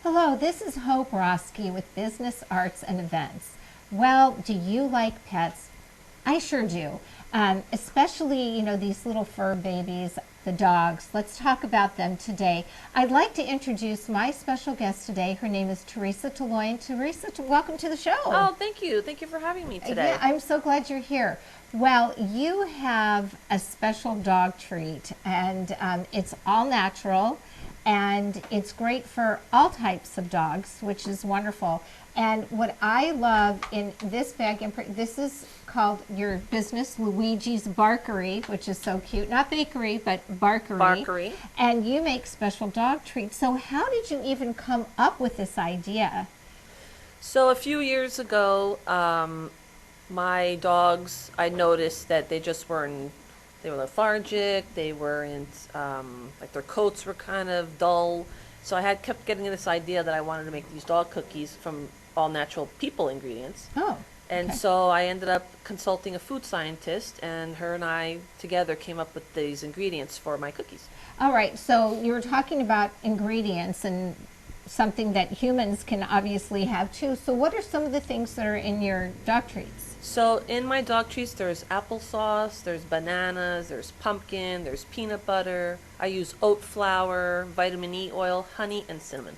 Hello, this is Hope Roski with Business, Arts, and Events. Well, do you like pets? I sure do. Especially, these little fur babies, the dogs. Let's talk about them today. I'd like to introduce my special guest today. Her name is Teresa Telloian. Teresa, welcome to the show. Oh, thank you. Thank you for having me today. Yeah, I'm so glad you're here. Well, you have a special dog treat, and it's all natural, and it's great for all types of dogs, which is wonderful. And what I love in this bag, this is called your business, Luigi's Barkery, which is so cute. Not bakery, but Barkery. Barkery. And you make special dog treats. So how did you even come up with this idea? So a few years ago, my dogs, I noticed that they just weren't, they were lethargic, they weren't, like their coats were kind of dull. So I kept getting this idea that I wanted to make these dog cookies from all natural people ingredients. Oh. And okay. so I ended up consulting a food scientist, and her and I together came up with these ingredients for my cookies. All right, so you were talking about ingredients and something that humans can obviously have too. So what are some of the things that are in your dog treats? So in my dog treats, there's applesauce, there's bananas, there's pumpkin, there's peanut butter. I use oat flour, vitamin E oil, honey, and cinnamon.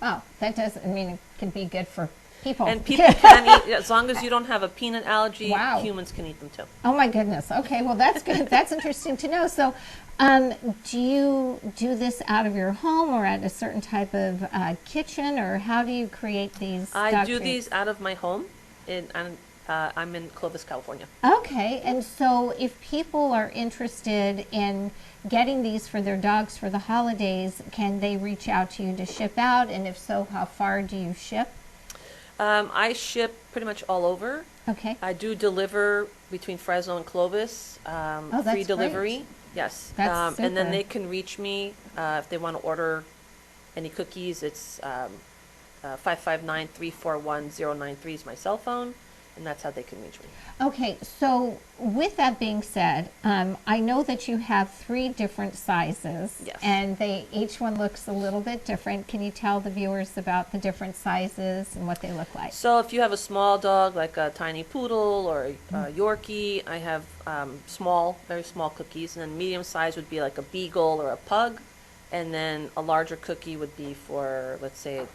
Oh, that does, it can be good for people. And people can eat, as long as you don't have a peanut allergy, wow. Humans can eat them too. Oh my goodness. Okay, well that's good. That's interesting to know. So do you do this out of your home or at a certain type of kitchen, or how do you create these I do treats? these out of my home. I'm in Clovis, California. Okay, and so if people are interested in getting these for their dogs for the holidays, can they reach out to you to ship out? And if so, how far do you ship? I ship pretty much all over. Okay. I do deliver between Fresno and Clovis. That's free delivery. Great. Yes. That's super. And then they can reach me if they want to order any cookies. It's 559-341-093 is my cell phone, and that's how they can reach me. Okay, so with that being said, I know that you have 3 different sizes. Yes. And each one looks a little bit different. Can you tell the viewers about the different sizes and what they look like? So if you have a small dog, like a tiny poodle or a Yorkie, I have very small cookies. And then medium size would be like a beagle or a pug. And then a larger cookie would be for, let's say,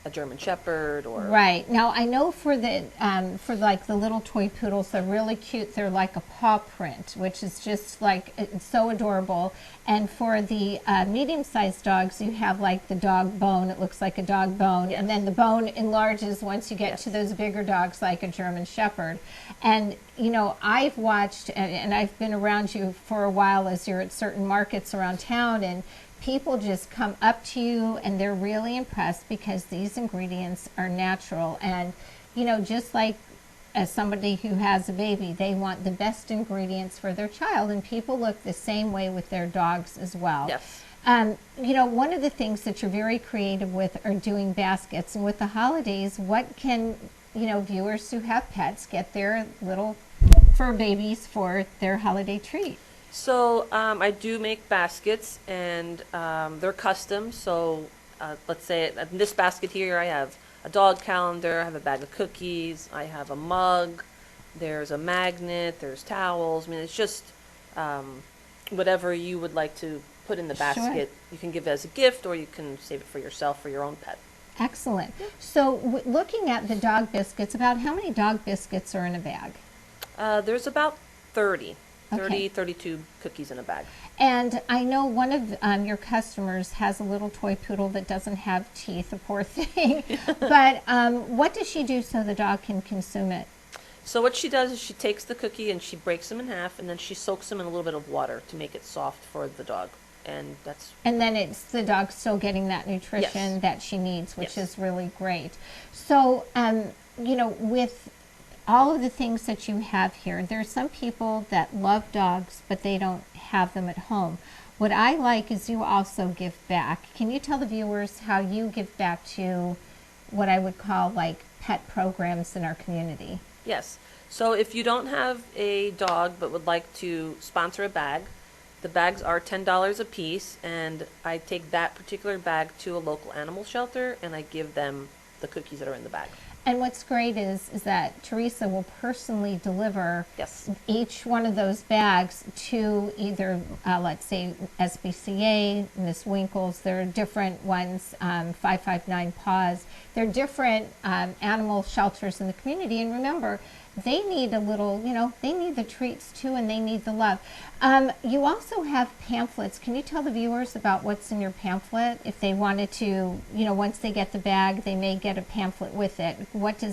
a German Shepherd or... Right. Now, I know for the little toy poodles, they're really cute. They're like a paw print, which is just like, it's so adorable. And for the medium-sized dogs, you have like the dog bone. It looks like a dog bone. Yes. And then the bone enlarges once you get Yes. to those bigger dogs like a German Shepherd. And, I've watched, and I've been around you for a while as you're at certain markets around town, and people just come up to you and they're really impressed because these ingredients are natural. And, just like as somebody who has a baby, they want the best ingredients for their child, and people look the same way with their dogs as well. Yes. One of the things that you're very creative with are doing baskets. And with the holidays, what can, viewers who have pets get their little fur babies for their holiday treat? So I do make baskets, and they're custom. So let's say in this basket here, I have a dog calendar, I have a bag of cookies, I have a mug, there's a magnet, there's towels. It's just whatever you would like to put in the basket. Sure. You can give it as a gift, or you can save it for yourself, for your own pet. Excellent. So looking at the dog biscuits, about how many dog biscuits are in a bag? There's about 30. Okay. 32 cookies in a bag. And I know one of your customers has a little toy poodle that doesn't have teeth, a poor thing. But what does she do so the dog can consume it? So what she does is she takes the cookie and she breaks them in half, and then she soaks them in a little bit of water to make it soft for the dog. And then it's the dog still getting that nutrition Yes. that she needs, which Yes. is really great. So, with all of the things that you have here, there are some people that love dogs, but they don't have them at home. What I like is you also give back. Can you tell the viewers how you give back to what I would call like pet programs in our community? Yes. So if you don't have a dog but would like to sponsor a bag, The bags are $10 a piece, and I take that particular bag to a local animal shelter, and I give them the cookies that are in the bag. And what's great is that Teresa will personally deliver Yes. each one of those bags to either, let's say, SBCA, Miss Winkles. There are different ones, 559 Paws. There are different animal shelters in the community. And remember, they need a little, they need the treats too, and they need the love. You also have pamphlets. Can you tell the viewers about what's in your pamphlet? If they wanted to, once they get the bag, they may get a pamphlet with it. What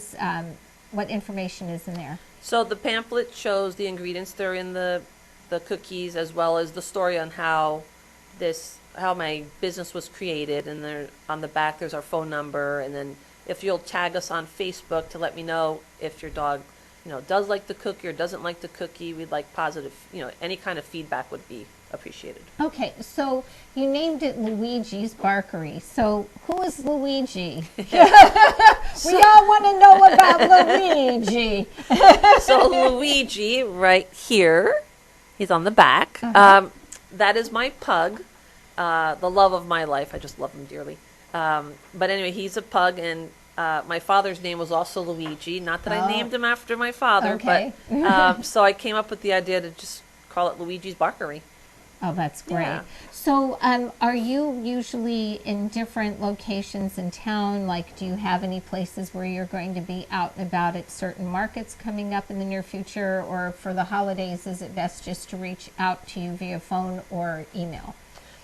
information is in there? So the pamphlet shows the ingredients that are in the cookies, as well as the story on how my business was created. And there on the back there's our phone number, and then if you'll tag us on Facebook to let me know if your dog does like the cookie or doesn't like the cookie. We'd like positive, any kind of feedback would be appreciated. Okay, so you named it Luigi's Barkery. So who is Luigi? We all want to know about Luigi. So Luigi, right here, he's on the back. That is my pug, the love of my life. I just love him dearly. But anyway, he's a pug, and my father's name was also Luigi. Not that I named him after my father, okay. But so I came up with the idea to just call it Luigi's Barkery. Oh, that's great. Yeah. So are you usually in different locations in town? Like, do you have any places where you're going to be out and about at certain markets coming up in the near future? Or for the holidays, is it best just to reach out to you via phone or email?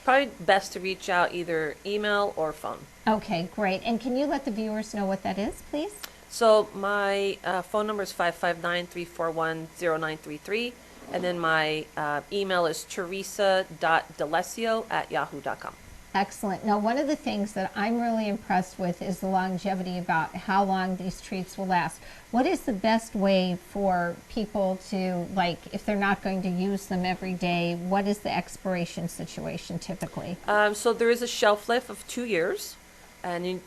Probably best to reach out either email or phone. Okay, great. And can you let the viewers know what that is, please? So my phone number is 559-341-0933, and then my email is teresa.delesio@yahoo.com. Excellent. Now, one of the things that I'm really impressed with is the longevity about how long these treats will last. What is the best way for people to, if they're not going to use them every day, what is the expiration situation typically? So there is a shelf life of 2 years, and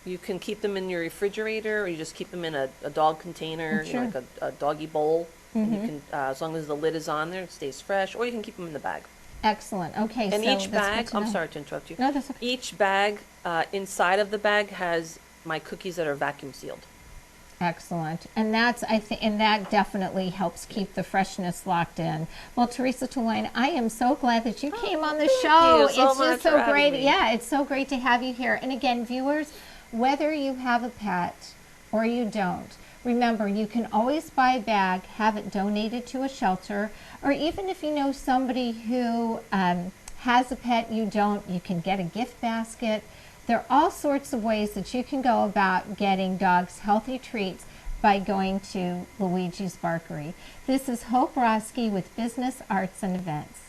you can keep them in your refrigerator, or you just keep them in a dog container, Sure. like a doggy bowl. And you can, as long as the lid is on there, it stays fresh, or you can keep them in the bag. Excellent. Okay, And so each bag, that's good to I'm know. sorry to interrupt you. No, that's okay. Each bag, inside of the bag has my cookies that are vacuum sealed. Excellent. And that definitely helps keep the freshness locked in. Well, Teresa Telloian, I am so glad that you came on the show. you so It's much just for so having great. me. Yeah, it's so great to have you here. And again, viewers, whether you have a pet or you don't, remember, you can always buy a bag, have it donated to a shelter, or even if you know somebody who has a pet you don't, you can get a gift basket. There are all sorts of ways that you can go about getting dogs healthy treats by going to Luigi's Barkery. This is Hope Roski with Business, Arts, and Events.